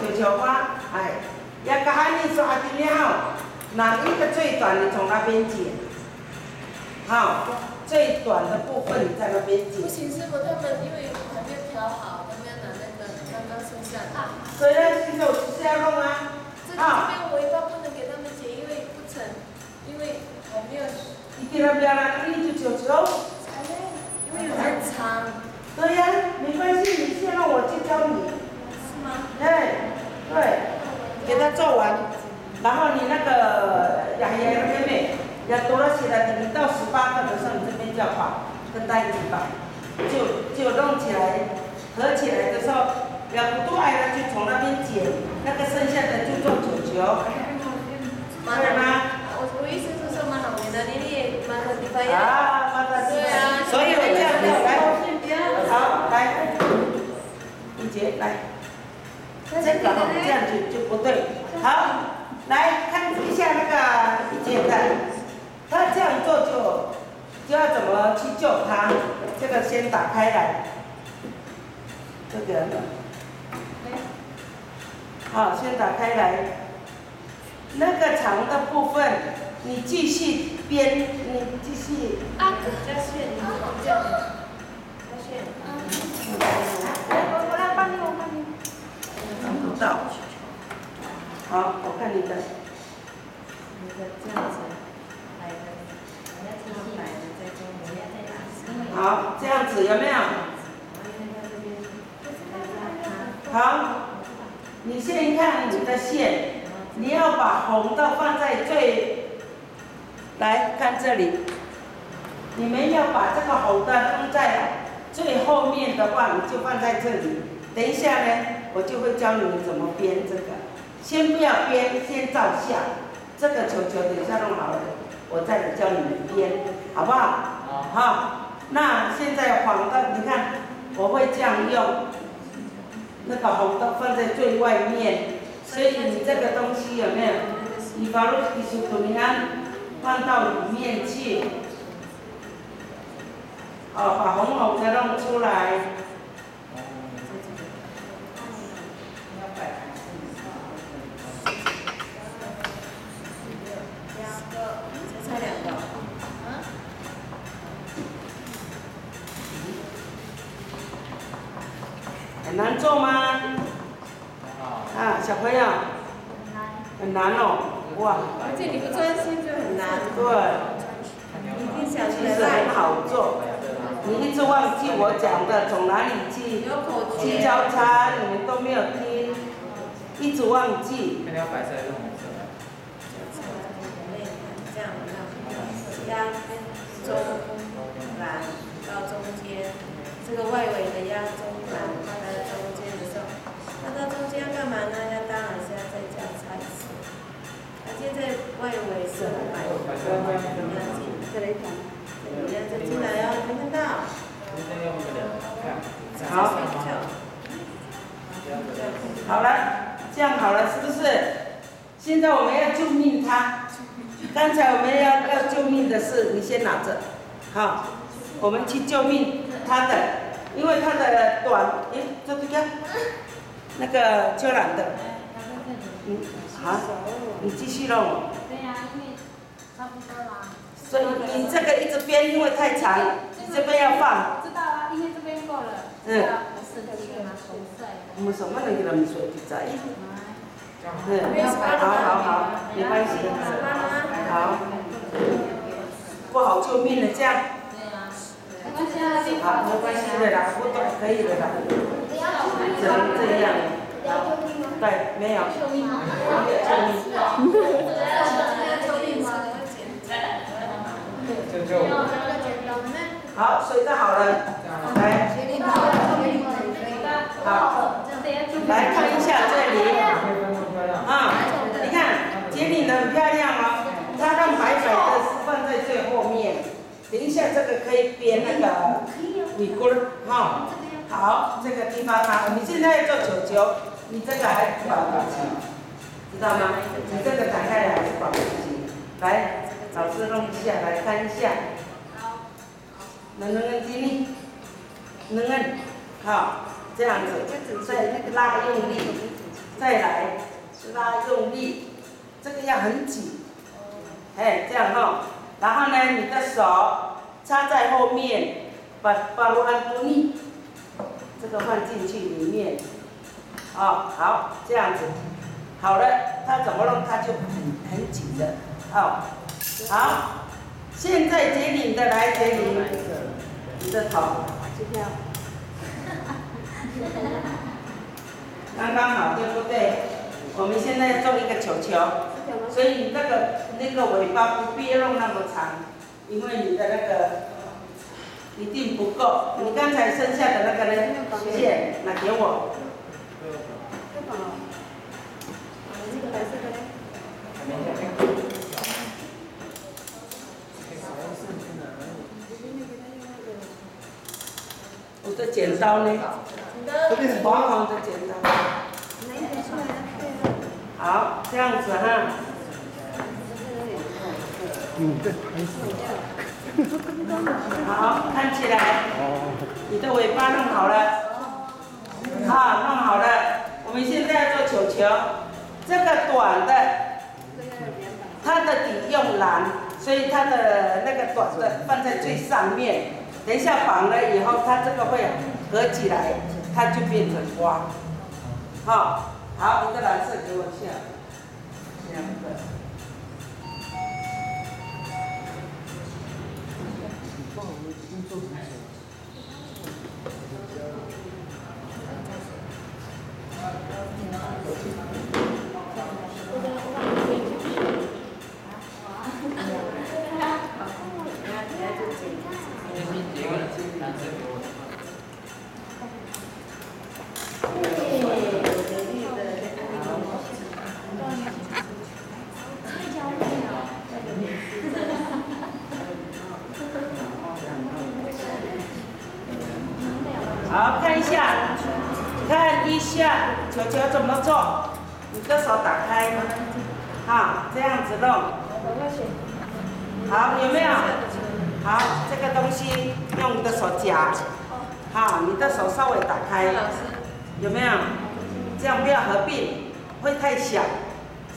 球球花，哎，要把它印刷进了后，哪一个最短的从那边剪，好，最短的部分你在那边剪。不行，师傅他们因为还没有调好，他们要拿那个刚刚剩下的。所以呢，新手就是要弄啊。这边尾巴不能给他们剪，因为不成，因为还没有。你给他不要啦，你就球球。因为有点长。对呀，没关系，你先让我去教你。是吗？对，对，给他做完，然后你那个雅雅妹妹要多了起来，等你到18个的时候，你这边就要绑跟带子绑，就弄起来，合起来的时候，要不多爱了就从那边剪，那个剩下的就做球球，对吗？我意思是说蛮好的，你也蛮好的地方呀。啊，蛮好的。对啊。所以我这样子来，好，来，一节来。这个哈，这样就不对。好，来看一下那个一节的，他这样做就要怎么去救他？这个先打开来，这个，好，先打开来，那个长的部分你继续编，你继续。啊，加线，这样，加线。我来帮你，我帮你。找不到。好，我看你的。你的这样子，来的，我要继续来的，在中间再打。好，这样子有没有？好，你先看你的线，你要把红的放在来看这里，你们要把这个红的放在最后面的话，你就放在这里。等一下呢，我就会教你们怎么编这个。先不要编，先照相。这个球球等一下弄好了，我再来教你们编，好不好？好。那现在黄的，你看我会这样用，那个红的放在最外面，所以你这个东西有没有？你把那个小图案放到里面去，哦，把红红的弄出来。很难做吗？啊，小朋友，很难哦，哇！而且你不专心就很难。对，一定想其实很好做，你一直忘记我讲的，从哪里去交叉，你们都没有听，一直忘记。肯定要白色跟红色。这样压中蓝到中间，这个外围的压中蓝放在中间的时候，那到中间要干嘛呢？要当然是要再加菜丝。那现在外围是白色，这里看，这样就进来哦，看到？好。好了，这样好了，是不是？现在我们要救命他。刚才我们要救命的是，你先拿着，好，我们去救命他的，因为他的短，这个那个秋兰的，好，你继续弄。对呀，因为差不多啦。所以你这个一直编，因为太长，你这边要放。知道啊，因为这边够了。不是这个拿红色。我们什么能给他们说就在。好，没关系。好，不好救命的这样。好，没关系的啦，不懂可以的啦。只能这样。对，没有。救命。好，水就好了。来。好。来看一下这里。啊，你看结领的很漂亮哦，它让白白的是放在最后面。等一下这个可以编那个尾龟哈。好，这个地方啊，你现在要做球球，你这个还绑不起，知道吗？你这个打开来还是绑不起。来，老师弄一下来看一下。能给你，能，好，这样子，再拉用力。再来拉用力，这个要很紧，哎，这样哈。然后呢，你的手插在后面，把罗汉多尼这个放进去里面，哦，好，这样子，好了，它怎么弄，它就很紧的，哦，好，现在结领的来结领你的头，刚刚好，对不对？我们现在做一个球球，所以那个尾巴不必要弄那么长，因为你的那个一定不够。你刚才剩下的那个呢，线拿给我。我的剪刀呢？黄黄的剪刀。好，这样子哈。对，好，看起来，你的尾巴弄好了，弄好了。我们现在要做球球，这个短的，它的底用蓝，所以它的那个短的放在最上面。等一下绑了以后，它这个会合起来，它就变成花。好，你的蓝色给我下，2个。好，看一下球球怎么做。你的手打开，这样子弄。好，有没有？好，这个东西用你的手夹，你的手稍微打开，有没有？这样不要合并，会太小，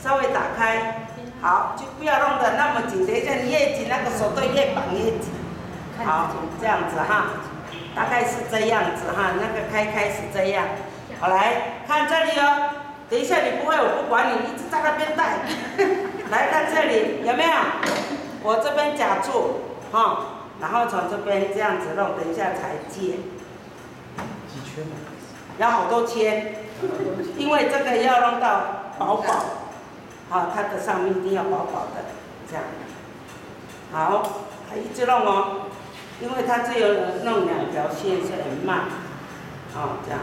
稍微打开。好，就不要弄得那么紧，等一下你越紧，那个手都越绑越紧。好，这样子大概是这样子那个开是这样。好，来看这里哦。等一下你不会，我不管你，一直在那边带。来看这里，有没有？我这边夹住，然后从这边这样子弄，等一下才接。几圈？要好多圈，因为这个要弄到薄薄，它的上面一定要薄薄的，这样。好，还一直弄哦，因为它只有弄2条线，所以很慢。这样。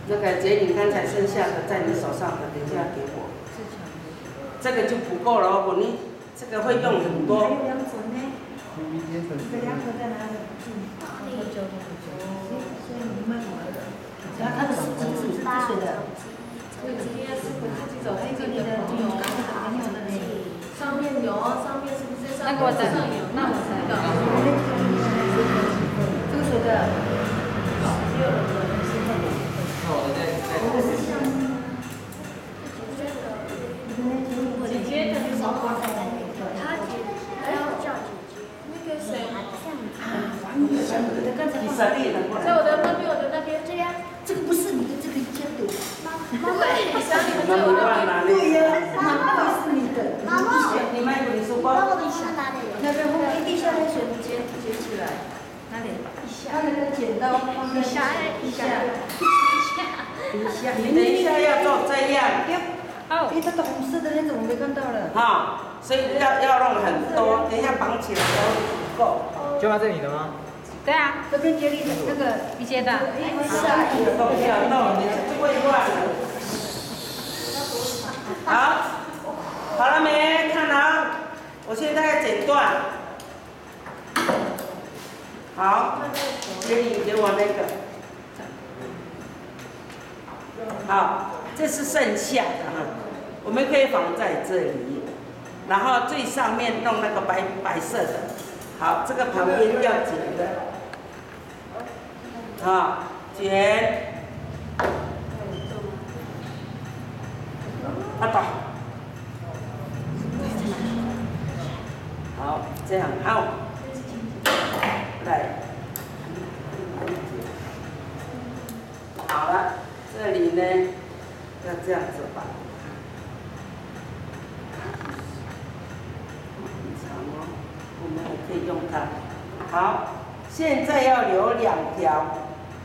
那个结领刚才剩下的在你手上的，等一下给我。这个就不够了哦，你这个会用很多。还有2层呢。这2层在哪里？它的是自水的。上面有，上面是不是上面？那我在，那我在。这个水的。姐姐的手放在那里，他要叫姐姐。那个谁？在我的那边，我的那边这样。这个不是你的，这个接的。妈妈，你想你们在我那边。对呀，妈妈是你的。妈妈，你买过你书包？那边后面地下的水你接起来。哪里？他那个剪刀放在下。你等一下要做这样。它的红色的那种我没看到了。所以要弄很多，等一下绑起来都不够。就放这里的吗？对啊，这边接力的那个一接的。下一个都不要弄，你就会乱了。好了没？看好，我现在要剪断。好，给我那个。好，这是剩下的我们可以放在这里，然后最上面弄那个白色的。好，这个旁边要剪的。卷。好，来，好了，这里呢要这样子吧。很长哦，我们也可以用它。好，现在要留2条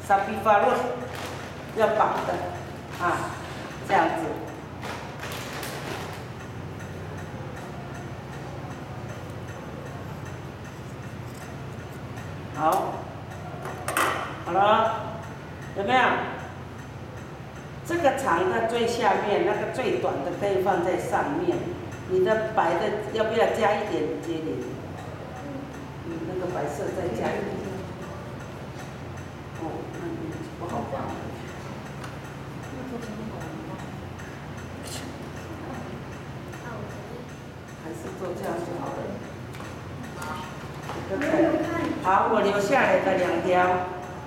沙比法路，要绑的啊，这样子。好，好了，有没有？这个长的最下面，那个最短的可以放在上面。你的白的要不要加一点接连？那个白色再加一点。哦，那你不好放。还是做这样就好了。好，我留下来的2条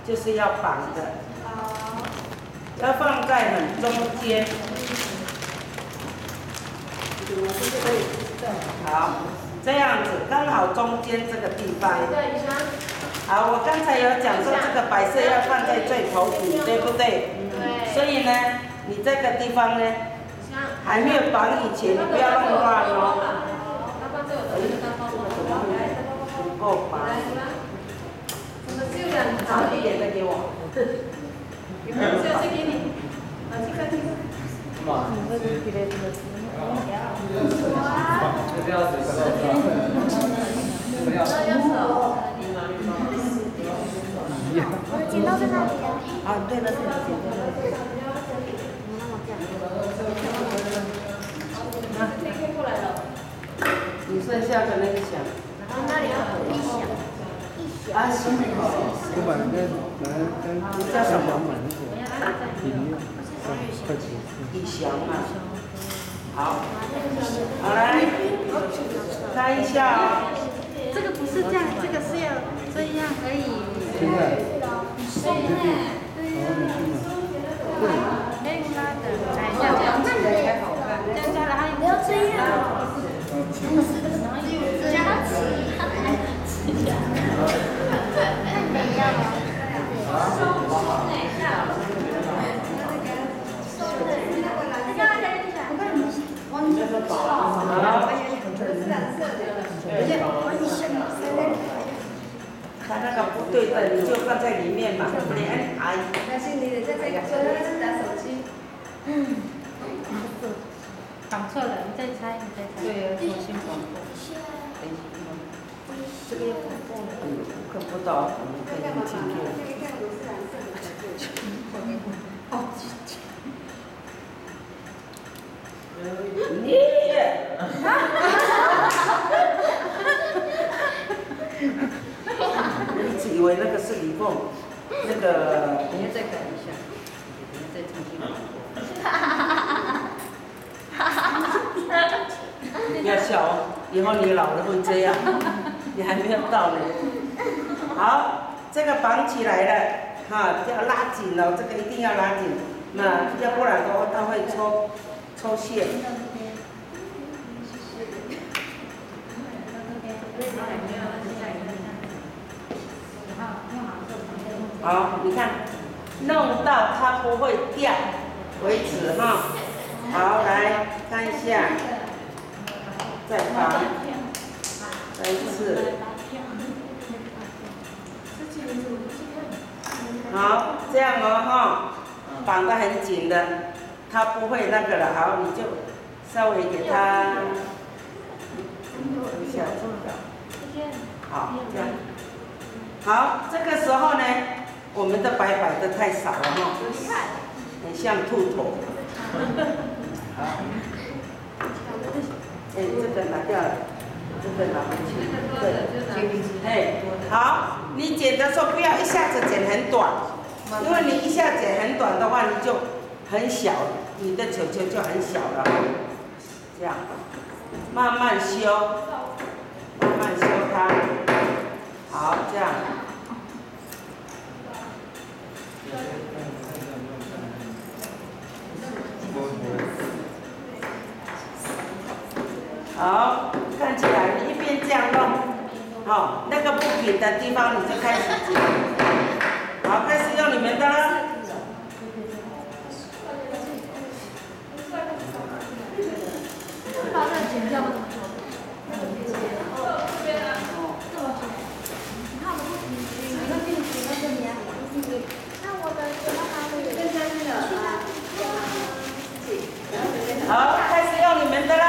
就是要绑的，要放在很中间。好，这样子刚好中间这个地方。好，我刚才有讲说这个白色要放在最头顶，对不对？对。所以呢，你这个地方呢，还没有绑以前，你不要弄乱哦。不够绑。长一点的给我。有没有这给你？这个。剪刀在那里啊。啊，对了，对了，剪刀在这里。你剩下的那个响。那里要一响。啊，行。我把那个你叫什么？李翔啊。好，好来，看一下啊。这个不是这样，这个是要这样而已。现在。对。没有拉的，哎，这样才好看。这样加了还不要这样。加起。它那个不对的，你就放在里面嘛，不然哎。但是你得在这个说他是打手机。绑错了，你再猜，你再猜。对，要重新绑过。这个要看过了，看不到，我们可以进去。你，一直以为那个是李凤，那个。你要再改一下，你要再重新绑过。不要笑哦，以后你老了会这样，你还没有到呢。好，这个绑起来了，哈，要拉紧了，这个一定要拉紧，那要不然的话它会抽线。好，你看，弄到它不会掉为止哈。好，来看一下，再绑，再一次。好，这样哦哈，绑得很紧的，它不会那个了。好，你就稍微给它一下子。好，这样。好，这个时候呢，我们的白白的太少了哈，很像兔头。好，哎，这个拿掉了，这个拿回去。对，哎，好，你剪的时候不要一下子剪很短，因为你一下剪很短的话，你就很小，你的球球就很小了。这样，慢慢修，慢慢修它。好，这样。好，看起来你一边这样弄，好，那个不平的地方你就开始剪。好，开始用你们的了。把它剪掉吗？好，开始用你们的了。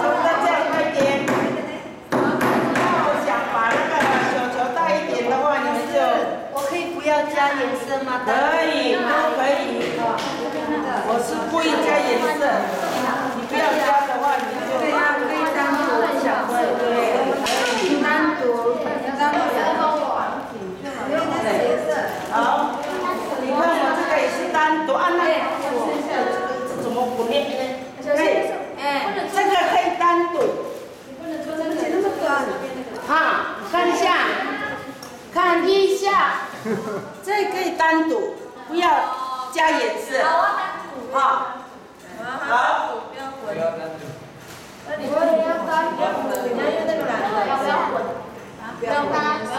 差不多这样快点。我想把那个球球大一点的话，你们就我可以不要加颜色吗？可以，都可以。我是故意加颜色，你不要加的话，你就可以单独小色，对，单独好，你看我这个也是单独按那个，这怎么不练呢？对，这个可以单独。啊，看一下，看一下，这可以单独，不要加颜色。好，好。不要单独。那你我也要单独，你要用那个蓝的，不要混，不要混颜色，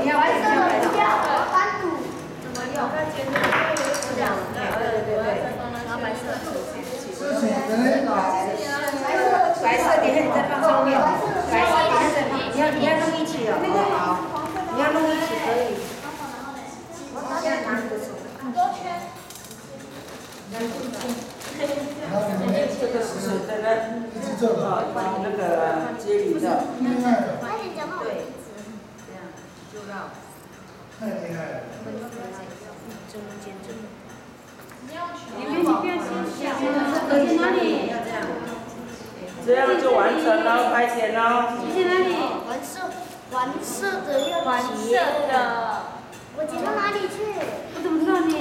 你要白色的不要，单独。怎么用？看前面这样，对，然后白色白色底下你再放上面，白色底下再放，你要弄一起哦，好，你要弄一起可以。我现在拿你的手，多圈。这个是水的呢，啊，那个接里的。对，这样就绕。太厉害了。中间这个。你不要先想，在哪里？要这样。这样就完成了，拍剪了。在哪里？黄色的要黄色的。我剪到哪里去？我怎么知道呢？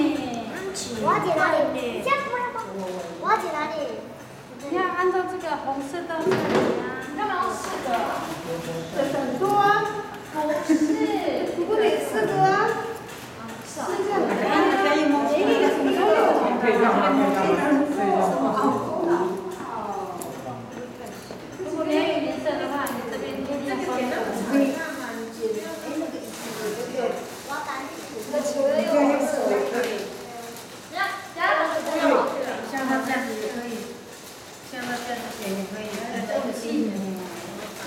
我要剪哪里？这样不要帮我。我要剪哪里？你要按照这个红色的这里啊。干嘛要四个？很多啊。不是，你不得四个啊？是这样。可以吗？可以的，什么都有。可以让他们可以如果你要有颜色的话，你这边一定要放这个。像他这样子也可以，像他这样子剪也可以，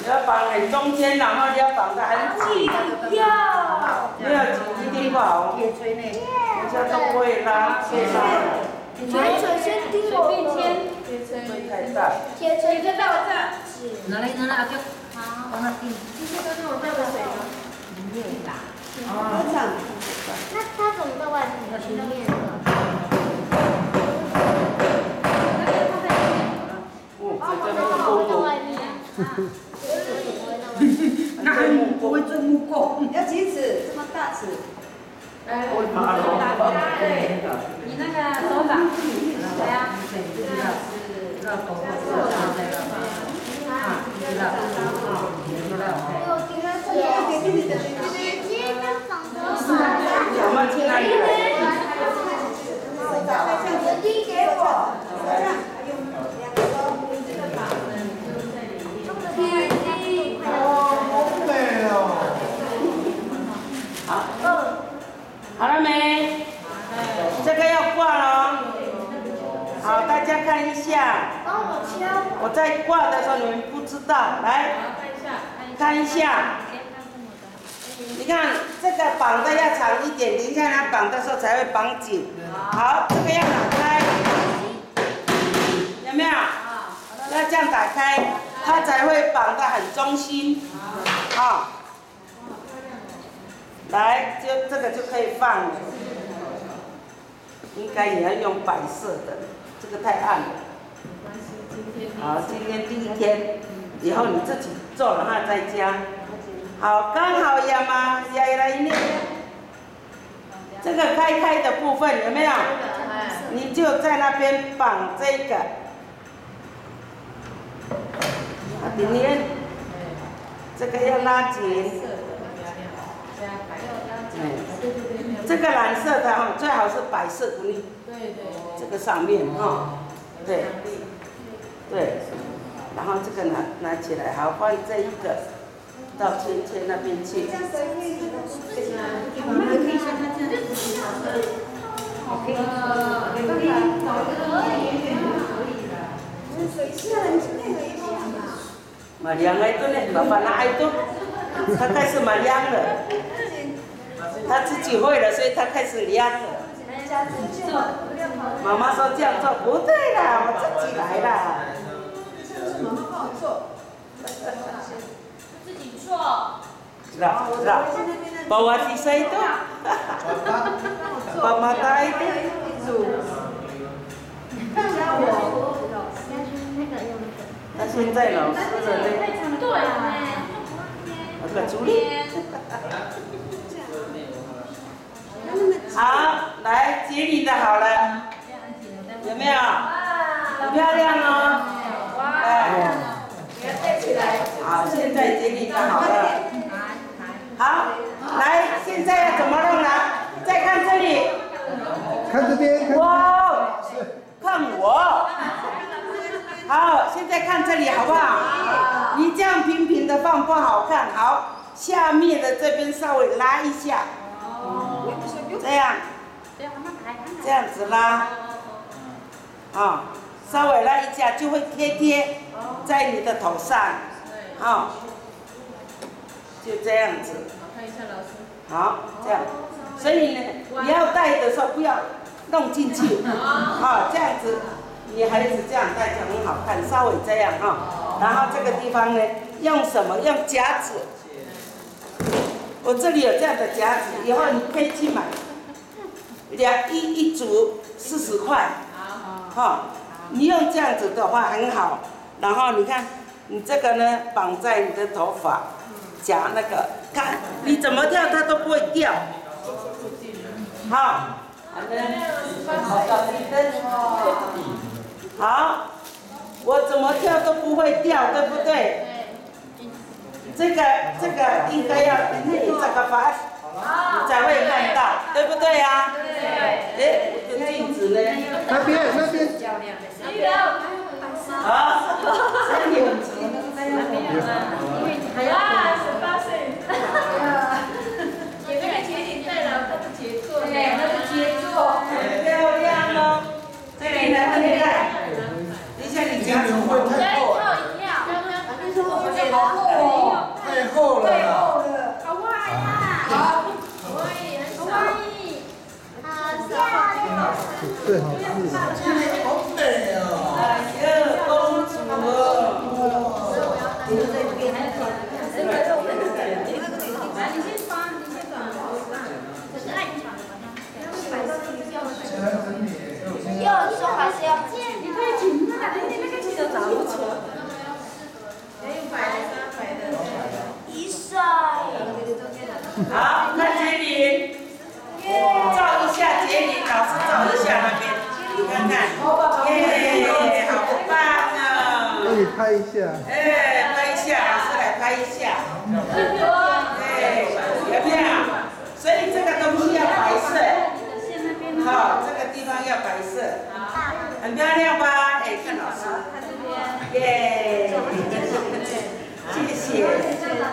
你要绑很中间，然后你要绑得很紧。没有紧一定不好。铁锤呢？人家都不会拉，切拉。铁锤先听我的。不会太大。铁锤就到这。拿来阿舅，帮他钉。这个是我倒的水吗？里面打。啊。那它怎么在外面？里面的。那还不会做木工？要几尺？这么大尺。对，你那个手掌，对呀。绕头发，知道。姐姐跟房东我们去哪里来？文弟给我。好美哦。好。好了没？这个要挂了。好，大家看一下。帮我敲。我在挂的时候你们不知道，来看一下。你看这个绑的要长一点，等一下它绑的时候才会绑紧。好，这个要打开，有没有？要这样打开，它才会绑得很中心。好，来，就这个就可以放了。应该也要用白色的，这个太暗了。好，今天第一天，以后你自己做了哈再加。好，刚好呀嘛，也来念。这个开的部分有没有？你就在那边绑这个。啊，今天这个要拉紧。这个蓝色的哈，最好是白色的呢。对。这个上面哈，对。对。然后这个拿起来，好，放这一个。到芊芊那边去。嘛凉爱炖嘞，爸爸哪爱炖？他开始嘛凉了，他自己会了，所以他开始凉了。妈妈说这样做不对啦，我自己来啦。妈妈帮我做。自己做。是啦，bawa sisa itu, pemata itu. 他现在老师的那个助理。好，来接你的好了，有没有？很漂亮哦。哎，好，现在接你的好了。好，来，现在要怎么弄呢？再看这里。看这边。哇，看我。好，现在看这里好不好？你这样平平的放不好看。好，下面的这边稍微拉一下。这样。这样子拉。啊，稍微拉一下就会贴在你的头上。啊。就这样子。看一下老师。好，这样。所以呢，你要戴的时候不要弄进去。啊，这样子，女孩子这样戴就很好看，稍微这样哈。然后这个地方呢，用什么？用夹子。我这里有这样的夹子，以后你可以去买，一组40块。哈，你用这样子的话很好。然后你看，你这个呢绑在你的头发。夹那个，看你怎么跳它都不会掉。好，好，我怎么跳都不会掉，对不对？这个应该要你这个发，你才会看到，对不对呀？对。哎，这个镜子呢？那边。好，真有劲。18岁。有那个节点在了，它是杰作。对，它是杰作。很漂亮哦。这里来，这里来。等一下你夹子会太厚了。太厚了。好坏呀！好。最好是。好美哦。哎呀，公主哦。要说还是要你可以请那个，那个记得找不出。1岁。好，看杰林，照一下杰林，老师照一下那边，你看看，耶，好棒啊！帮你拍一下。哎，拍一下，老师来拍一下。哎，有没有？所以这个东西要白色。好，这个地方要白色，很漂亮吧？哎，看老师，耶，谢谢。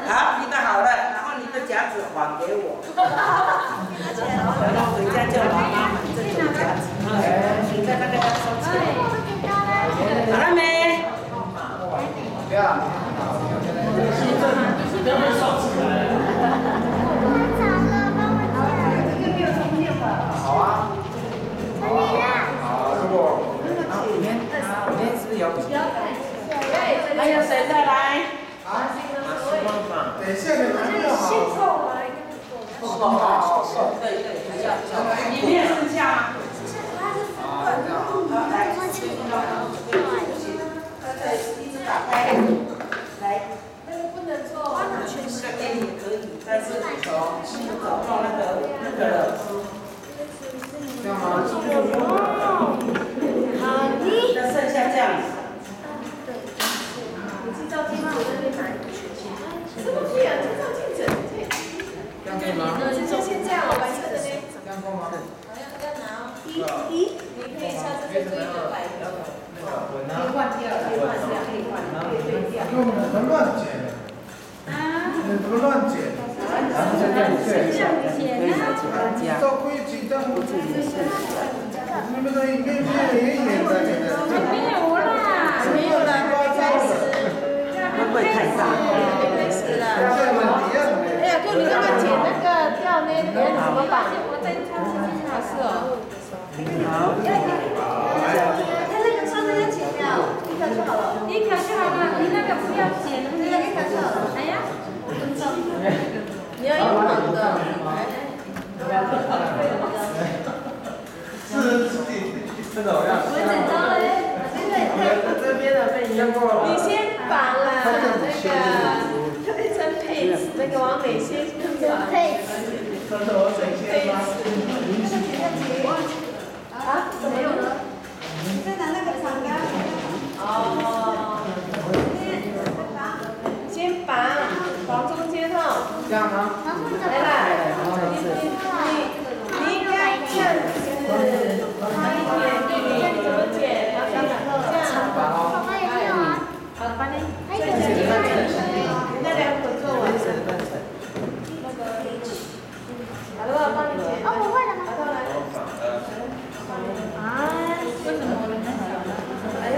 好，你的好了，然后你的夹子还给我，然后回家叫妈妈买这种夹子，你在那个收起来。好了没？不要。好啊。好，如果里面是不是有？还有谁再来？等一下你们就好。对，还要里面剩下吗？好，来，一直打开，来。那个不能做。这个给你可以，但是找到那个。这样吗？那剩下这样子。你去照镜子那边拿一个雪签。什么屁啊？去照镜子。这样可以吗？先这样，我白色的呢。这样够吗？要拿哦。你可以下次再做一个白的。可以换掉，可以换掉，可以换，可以对调。用我们乱剪。啊。你怎么乱剪？然后就变对，照规矩，照规矩。你们的影片也演的，没有啦，没有了，开始。会不会太大？开始了。哎呀，哥，你干嘛剪那个掉那边怎么绑？我在他是哦。好。他那个上面要剪掉，一条就好了。一条就好了，你那个不要剪，那个一条就好了。哎呀，你要用绑的。这种样。我剪刀嘞。这边的被你你先绑了真配那个王美先绑。配。啊？没有呢。你再拿那个长杆。哦。先绑中间哈。这样吗？来啦，你应该这样子，你怎么剪？这样。我也没有啊。好了，把你还有几个人？那两个做完。好了，帮你剪。哦，我会了吗？好，来。啊，为什么我们很小呢？哎呀，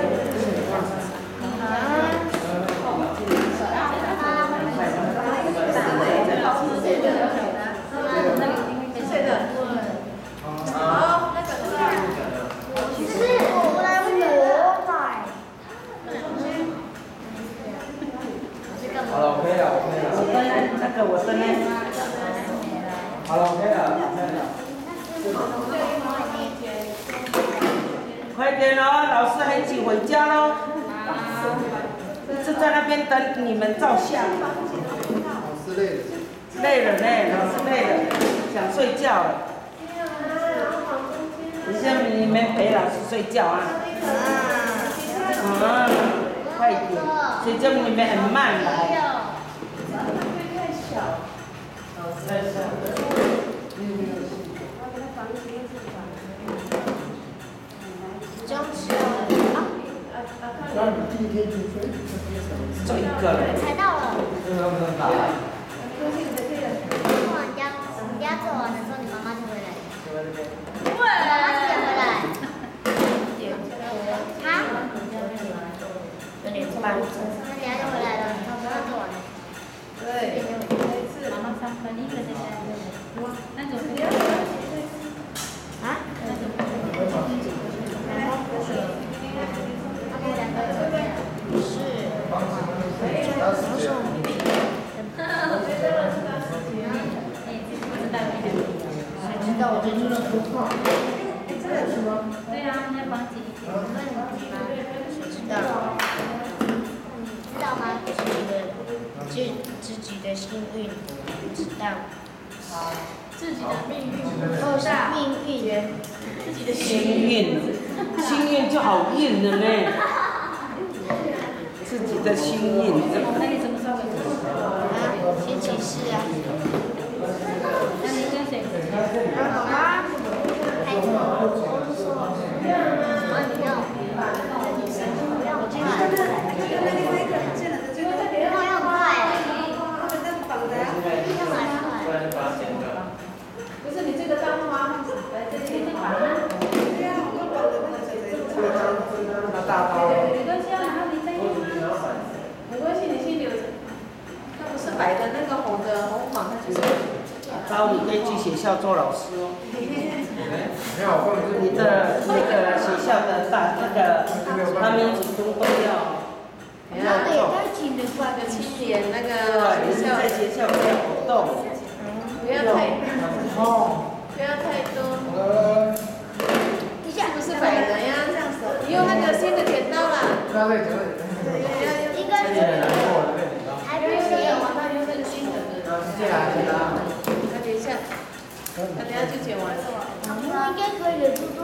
对的。好，那个。是我来我买。好了，OK 了，OK 了。我的呢？那个我的呢？好了，OK 了，OK 了。快点哦，老师很挤回家喽。就在那边等你们照相。老师累了。累了呢，老师累了，想睡觉了。等下你们陪老师睡觉啊。快点，谁叫你们很慢来？做一个了。踩到了。这个不能打。如果你家做完的时候，你妈妈就回来。妈妈几点回来？啊？有点半。那等下就回来了，妈妈做完了。对。妈妈3分，1个在家。那种不要。啊？那种。是。知道我最近的头发。对啊，要绑紧一点。知道吗？自己的幸运，知道。自己的命运。哦，是命运。自己的幸运，幸运就好运了呢。自己的幸运。那你什么时候回去？星期4啊。那你跟谁？妈妈。孩子，我是说，你要，女生不要进来。要很快。要买快。不是你这个当花，来这里绑啊。对呀，我绑的那个那大刀。没关系啊，然后你再用啊。没关系，你先留着。那不是摆的那个红绑，它就是。然后你可以去学校做老师哦。没有，或者是你的那个学校的他们主动都要。要做。画个青年那个学校。在学校有活动。不要太多。是不是摆的呀？你用那个新的剪刀啦。应该是。还是谁？他用那个新的。那等一下，他等下就剪完了。应该可以的，对不对？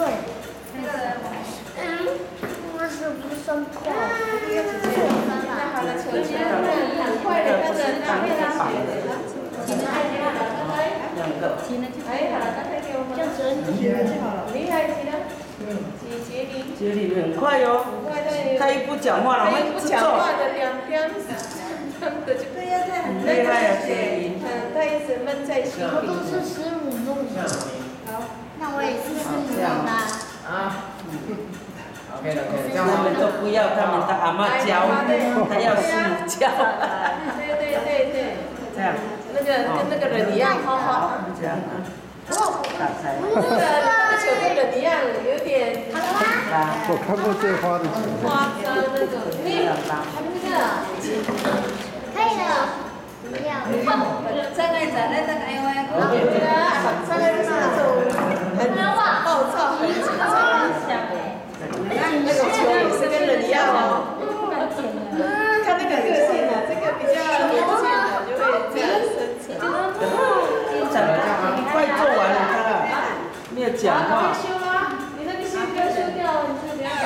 我是不是生病？那好了，球球，很快的，那个那边拉血的。2个。哎，好了，刚才给我们。这样子就好了。厉害极了。杰林很快哟。很快的。他一不讲话了，他一不讲话的2天。对呀，他很认真写，他一直闷在心里。我都是师母弄的。好，那我也是师母弄的。啊。OK 了 OK 了，这样他们都不要他们的阿嬷教，他要师母教。对。这样。那个跟那个人一样，好，这样啊。打开。那个球跟人一样，有点。我看过最花的球。夸张那种。这样拉。可以了。不要。站在那个哎呦哎，站在那种很暴躁、很紧张。那个球也是跟人一样哦。看那个个性啊，这个比较年轻的就会这样生成。快做完了，他没有讲话。修啊！你那个修不要修掉，你这个不要讲。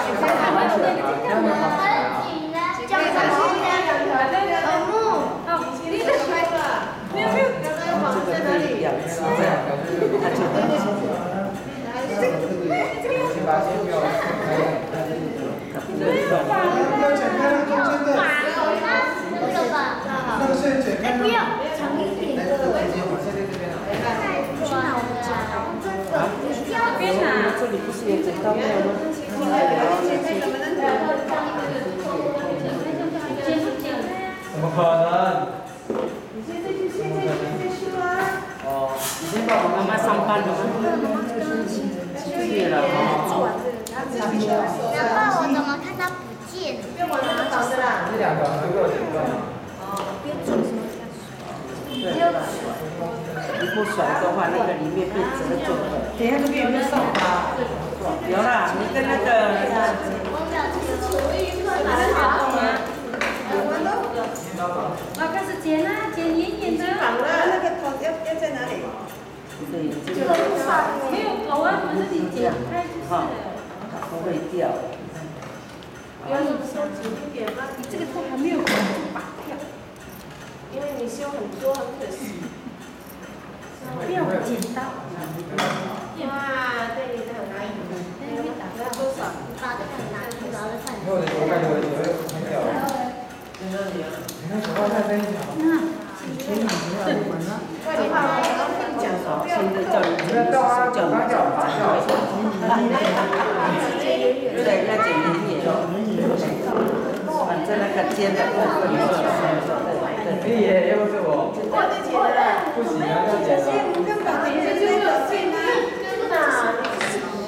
叫什么？你这个拍了，没有，刚刚要放在哪里？这样，他就很清楚。先把先不要要剪开那中间的。那个吧，那个是剪开。不要，长一点的。这里不是有剪刀面吗？怎么可能？现在修啊！哦，妈妈上班了吗？去了。然后我怎么看它不见了？不要往那个倒的啦。这两个能够剪断。你不甩的话，那个里面变折皱了。等一下这边有没有扫把？有啦，你跟那个。开始剪啊，剪圆圆的。绑了，那个头要在哪里？对，这个没有头啊，我们自己剪开就是了。不会掉。不要修紧一点吗？你这个头还没有绑就拔掉，因为你修很多，很可惜。不要剪刀。哇，对，这很难以。要多少？把这个拿去拿了饭。我感觉我很屌。你看手腕太真巧。快点跑！我刚跟你讲说，现在叫你不要掉啊！叫你掉啊！对，要剪圆圆反正那个尖的部分可以耶，又不是我。我的姐的，不行啊，要剪了。根本你这就没有剪啊！真的，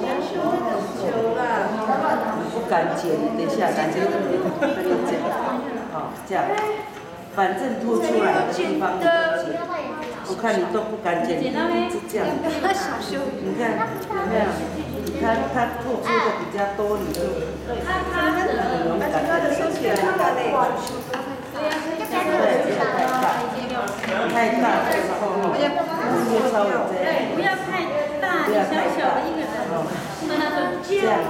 你修那个球啦。不敢剪，等一下，感觉那个剪，好，这样，反正凸出来的地方你都剪。我看你都不敢剪，你一直这样。你看有没有？它凸出的比较多，你就很勇敢的收起来，对，这个太大之后，就稍微这样。不要太大，你小小的一个人，那种这样子。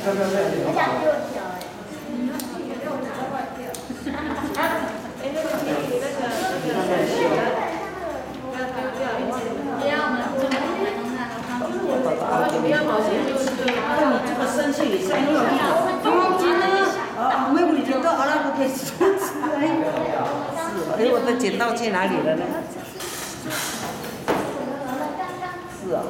不要，我想六条哎。不要毛线就是。那你这个生气也是没有用。没有，你剪刀好了，不可以吃。我的剪刀去哪里了呢？是啊。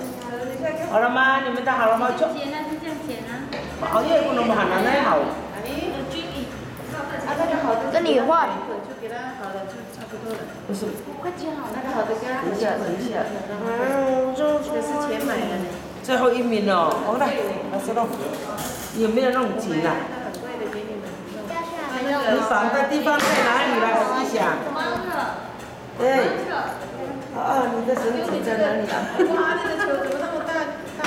好了吗？你们都好了吗？剪啊，就这样剪啊。熬夜不能喊了，那好。跟你换。就给他好了，就差不多了。不是。快剪好了。那个好的给他。等一下。这个是钱买的呢。最后一名哦，好了，老师弄。有没有弄紧啊？很贵的给你们。你绑的地方在哪里了？我想。对。你的绳子在哪里啊？哇，那个球怎么那么大？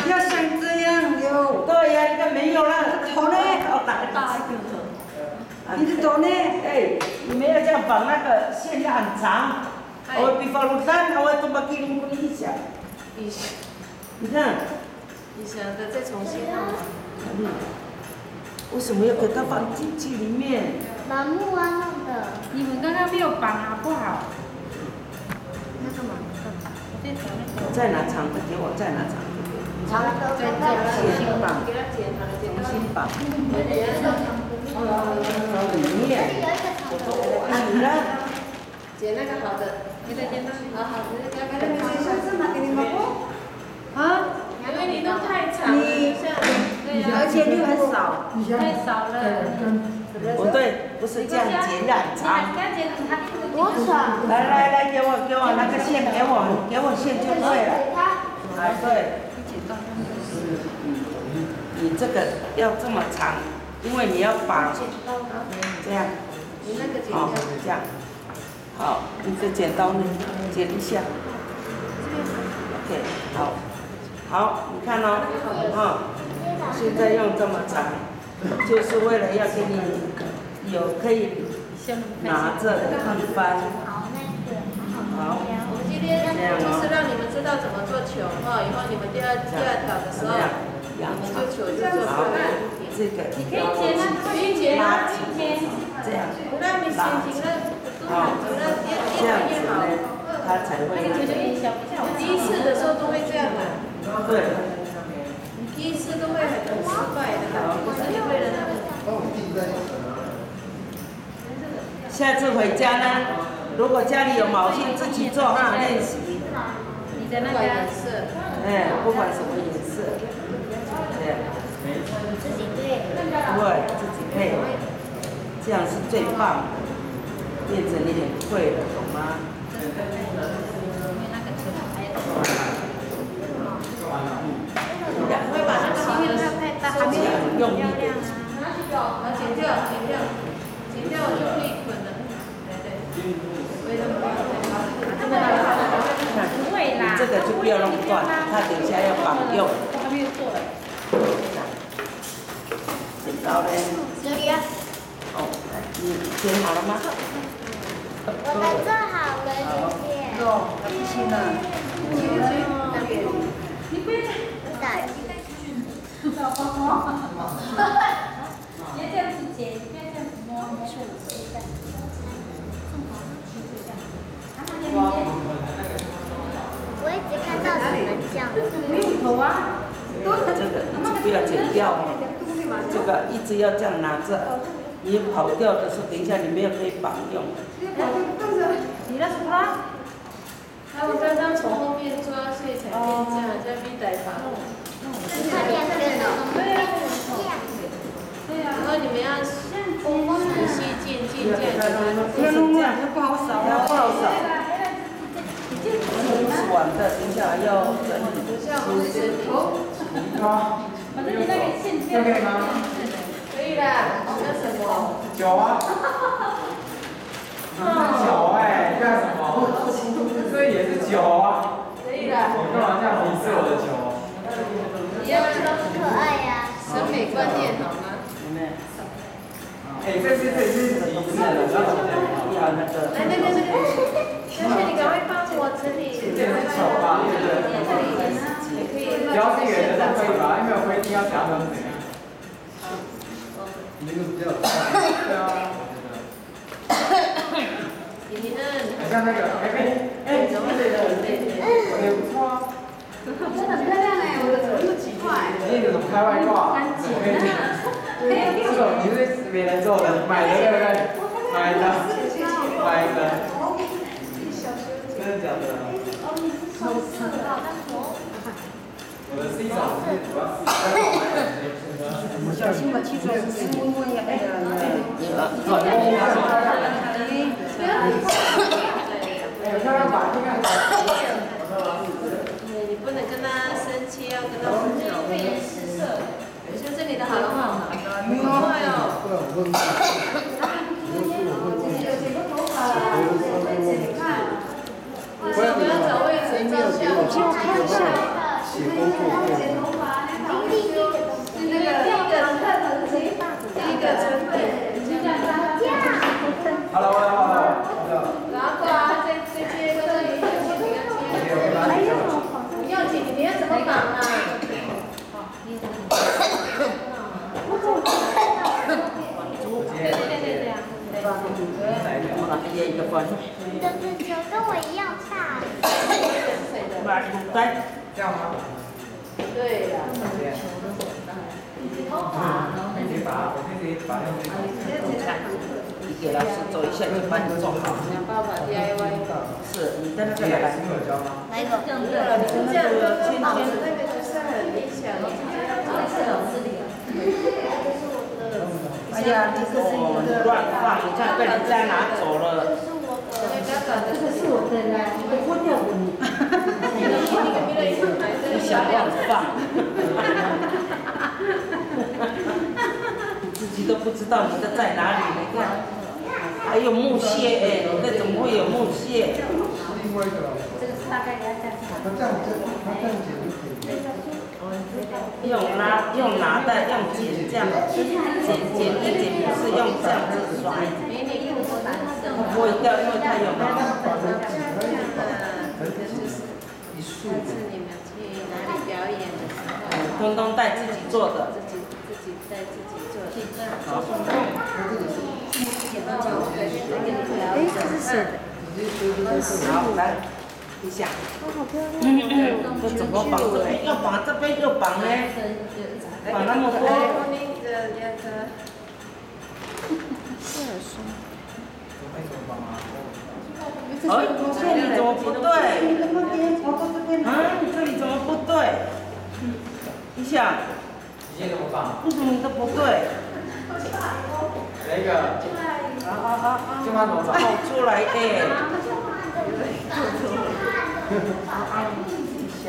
要像这样有。对呀，你看没有了，头呢？好大一个头。你的头呢？你们要这样绑，那个线要很长。我比方说我会怎么给你们一下？你看。你想的再重新弄。为什么要给它放进去里面？楠木啊弄的。你们刚刚没有绑好不好？那个嘛。再拿长的给我，再拿长的。长的重新绑。重新绑。里面。你呢？剪那个好的，你的剪刀，好的，啊，因为你都太长了，而且你很少。太少了。不对，不是这样剪染长。多少？来，给我那个线，给我线就对了。哎，对。你这个要这么长，因为你要绑这样。你那个剪好，掉，这样。好，你的剪刀呢？剪一下。OK， 好。好，你看哦，现在用这么长，就是为了要给你有可以拿着的地方。好，我们今天就是让你们知道怎么做球哈，以后你们第二条的时候，你们做球就做出来。这个可以剪啊，可以剪啊，可以剪。这样，那你心情呢？好，这样子呢，它才会。第一次的时候都会这样的。对。你第一次都会很失败的，不是因为了那个。下次回家呢，如果家里有毛线，自己做哈练习。你的那个颜色。哎，不管什么颜色，这样。自己对。对，自己配，这样是最棒的，变成你很会了，懂吗？会把那个好的太大，还没有很用力漂亮啊。剪掉，我就可以捆了。对，不会那么不会啦，这个就不要弄断，它等一下要绑用。还没有做嘞。剪刀嘞？这里啊。哦，你剪好了吗？我的做好了，姐姐。哦，那不行了。你不要再。别这样子剪，不要这样子摸。我一直看到你们这样。用头啊。这个一直不要剪掉，这个一直要这样拿着。你跑掉的时候，等一下你没有可以绑用。你那什么？他们刚刚从后面抓，所以才变这样，叫逼逮法。快两根哦。对啊。然后你们要仔细渐进这样子。不要弄乱，不好扫，不好扫。是完的，等一下要整理。等下我们整理。反正你那个线掉。可以吗？可以啦，那什么？酒啊。酒哎，干什么？这也是酒啊。可以啦。你干嘛这样鄙视我的酒？你要可爱呀。审美观念好吗？哎，这是极致的，要那个。来，那个，小雪，你赶快帮我整理。这是丑吧？对不对？也可以。只要是圆的都可以吧？没有规定要夹成怎样。那个比较大。对啊。你呢？很像那个，怎么对的？也不错啊。真的很漂亮哎，我的手又奇怪。你怎么开外挂？这种你是别人做的，买的对不对？买的。真的假的？我的是一种主要是。小心把气出来，是温温呀，哎呀，你不能跟他生气，要跟他分手。像这里的好了哈，好快哦。我们要找位置照相，就看一下。第一个成本。好了。然后啊，再接个这里，不要紧，你要怎么绑啊？一个关。你的足球跟我一样大。来，这样吗？对了。你把用这个。给老师做一下就帮你做好。想办法 DIY。是，你的那个来。哪一个？没有了，你们这样都圈圈，那个就是很理想，你直接要做老师的。哎呀，这个你乱放，你看被人家拿走了。这个是我的啦，我脱掉的你。你想乱放。你自己都不知道你的在哪里，你看。还有木屑哎，你的怎么会有木屑？这个是大概要这样子。他这样剪就可以。用拿的，用剪这样剪一剪，不是用这样子甩。它不会掉，因为它有那个。下次你们去哪里表演的时候，通通带自己做的。自己带自己做的。好。哎，这是谁的？好，来，一下。这怎么绑？这边又绑，这边又绑呢？绑那么多。哎，这里怎么不对？啊，你这里怎么不对？一下。你怎么绑？为什么你的不对？那个。这么怎么绑？跑出来哎。一下。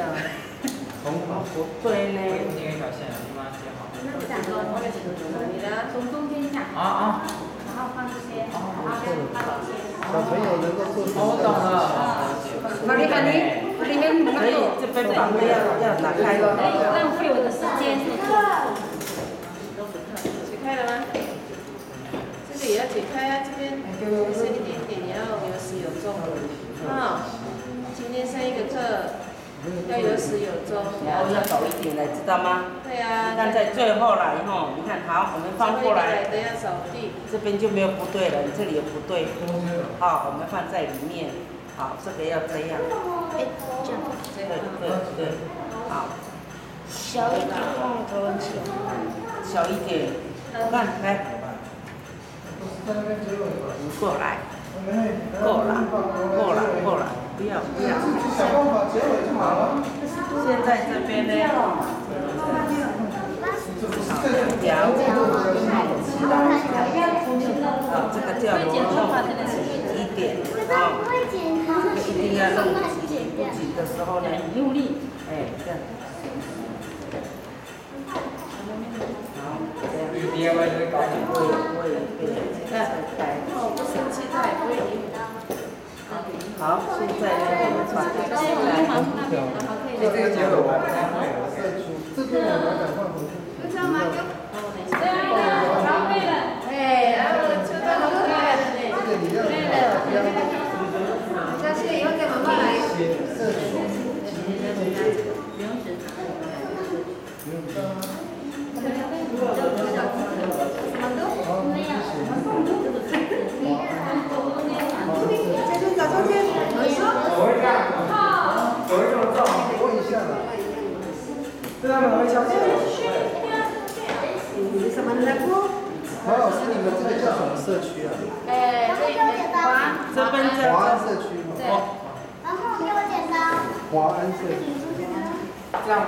不对呢。那个小线，你把它接好。你呢？从中间下。啊。然后放这些，然后放这些。小朋友能够做什么？我懂了。把里面可以，这边绑的要拿开了。浪费我的时间。解开了吗？这个也要解开啊，这边深一点点，也要有始有终。啊，今天上一个课要有始有终。然后要走一点来，知道吗？对啊。你看在最后了以后，你看好，我们翻过来。等要扫地。这边就没有不对了，你这里有不对。好，我们放在里面。好，这个要这样。哎，这样。对，好。小一点放头前。小一点，看来。你过来。够了，不要。想办法结尾就好了。现在这边呢？好，调。好，这个叫挪动一点。一定要弄紧的时候呢，用力，哎，这样。好，这样。不生气他也不会理你。好，现在呢，我们把这个起来。这个结尾完了，这边我们等换回去。就这样吗？对啊，常备的。哎，然后就到很可爱的呢。这个你要下次以后再慢慢来。黄老师，你们这个叫什么社区啊？这边叫华安社区吗？然后给我剪刀。华安社区。这样吗？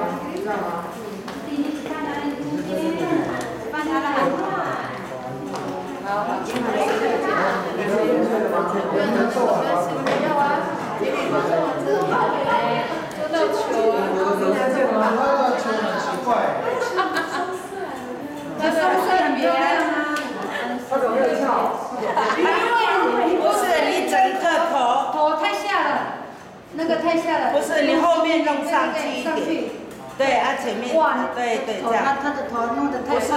不是你整个头太下了，那个太下了。不是你后面弄上去一点。对，前面。对，这样。他的头弄得太不是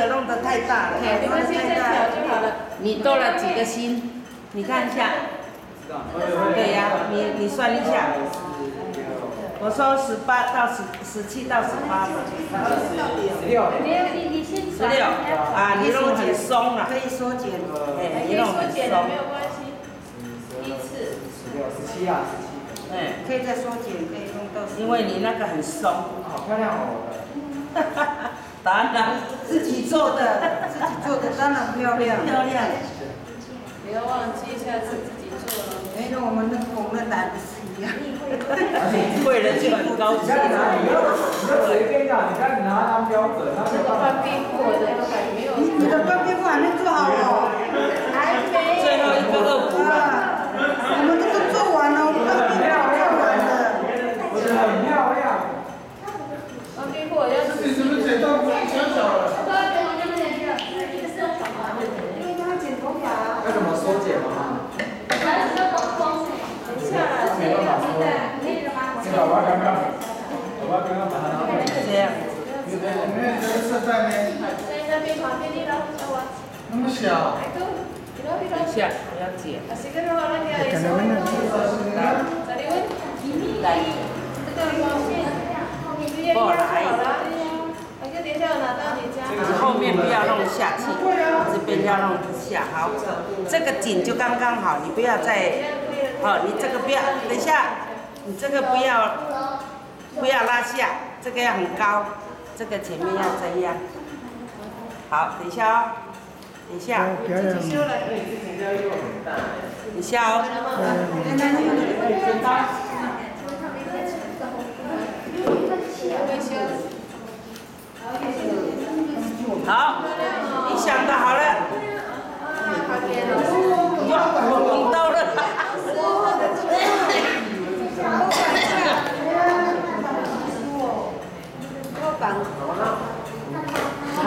弄得太大了。没关系，再调就好了。你多了几个心？你看一下。对呀，你算一下。我说18到17到18嘛。16啊，你弄很松了。可以缩减。哎，你弄很松。没有关系。第一次。17啊。哎，可以再缩减，可以弄到。因为你那个很松。好漂亮哦。当然，自己做的当然漂亮。漂亮。不要忘记下次自己做了。跟我们的红的胆是一样。会了就很高兴。你就随便讲，你看你拿它当标准，那这个半壁布我的还没有。你的半壁布还没做好哦。还没。最后一个恶补了。我们这个做完了，我们半壁布做完了。我觉得很漂亮。半壁布要自己是不是剪到小小了？因为他剪头发。要怎么缩减吗？没办法缩。这个我刚刚把它拿回来。这样。因为这个色带呢，在那边旁边的了，那么小。等一下，我要剪。过来。后面不要弄下去，这边要弄下。好，这个紧就刚刚好，你不要再，好，你这个不要，等一下，你这个不要拉下，这个要很高，这个前面要这样。好，等一下哦，等一下。等一下哦。好，你想的好了。我碰到了。好，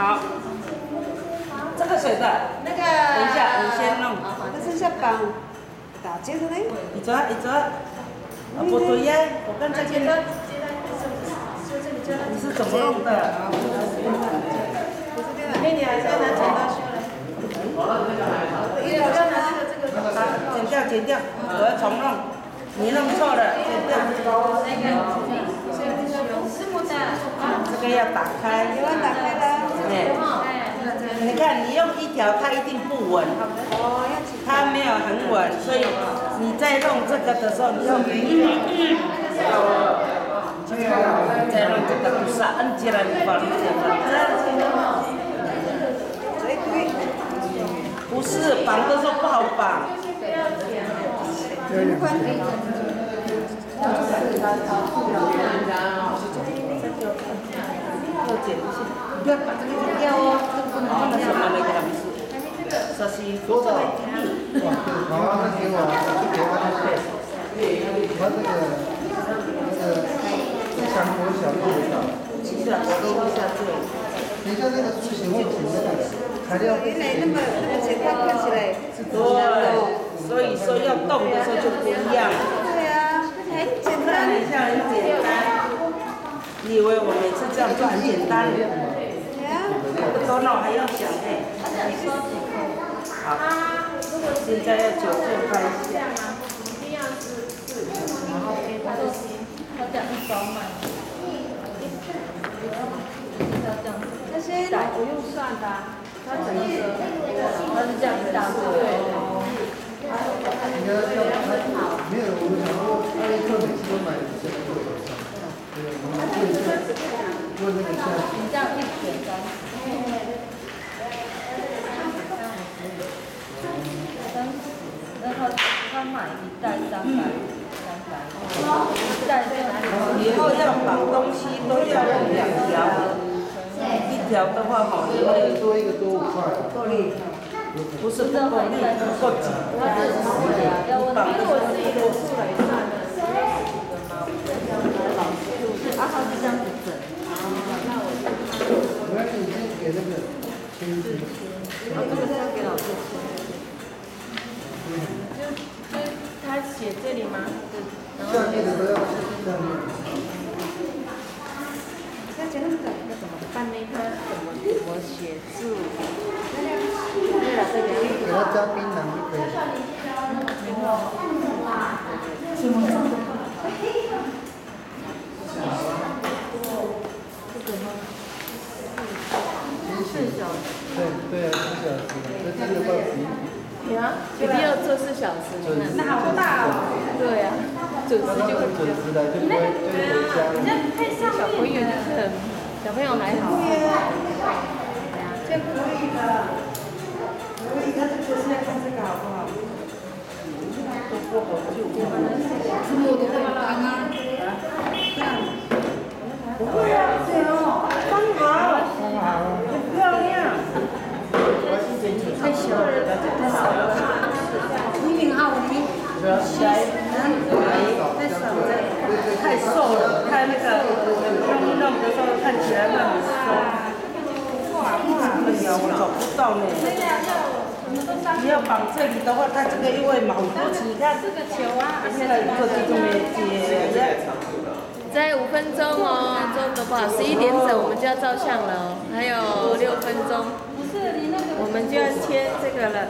这个谁的？那个。等一下，你先弄。这是绑打结的嘞。你走，你走。不对呀，我刚才见到。你是怎么弄的？给你还是要拿剪刀修来。剪掉，我要重弄。你弄错了，剪掉。这个要打开。打开了。你看，你用一条，它一定不稳。它没有很稳，所以你在弄这个的时候，你用再弄这个不是按起来你把不是绑的时候不好绑。要剪一下，不要把这个剪掉哦，这个不能放在手上那个还没事。这是多少？好啊，那给我，就给他这个香锅小豆腐。其实我都不下对。等一下那个塑形问题那个材料。原来那么简单看起来。对，所以说要动的时候就不一样。对啊，很简单。看一下很简单。你以为我每次这样做很简单？多弄还要想哎。好，现在要9寸开一下。一定要是然后给它的心，它这样一包嘛。这些我用算的，它整个它是这样子打对。应该要没有，我们想说阿力克每次都买这个手上，对，我们做那个像。你这样一卷干。他买一袋300，一袋这样。以后要绑东西都要用2条，一条的话好，因为多一个多5块。够力，不是不够力，不够紧。绑的我自己的数来算的。他是这样子整。那你先给那个签字。这个是要给老师签。就他写这里吗？下面的都要下面。要剪那么短，那怎么办呢？他怎么写字？对了，这边给他加槟榔就可以了。什么？对啊，4小时，这个报纸。呀，一定要做4小时，你看，那好大哦。对呀，准时就会准时来就不会回家了。小朋友就是很，小朋友还好。这可以的，可以，他这个现在看这个好不好？不会啊，对哦，刚好，很漂亮。太小了，太少了。1号1，太少了，太瘦了，太那个弄的时候看起来会很瘦。哎呀，我找不到呢。你要绑这里的话，它这个又会毛多起，你看这个球啊，这个一个就没接。再5分钟哦，做的不好，11点整我们就要照相了哦，还有6分钟，我们就要切这个了。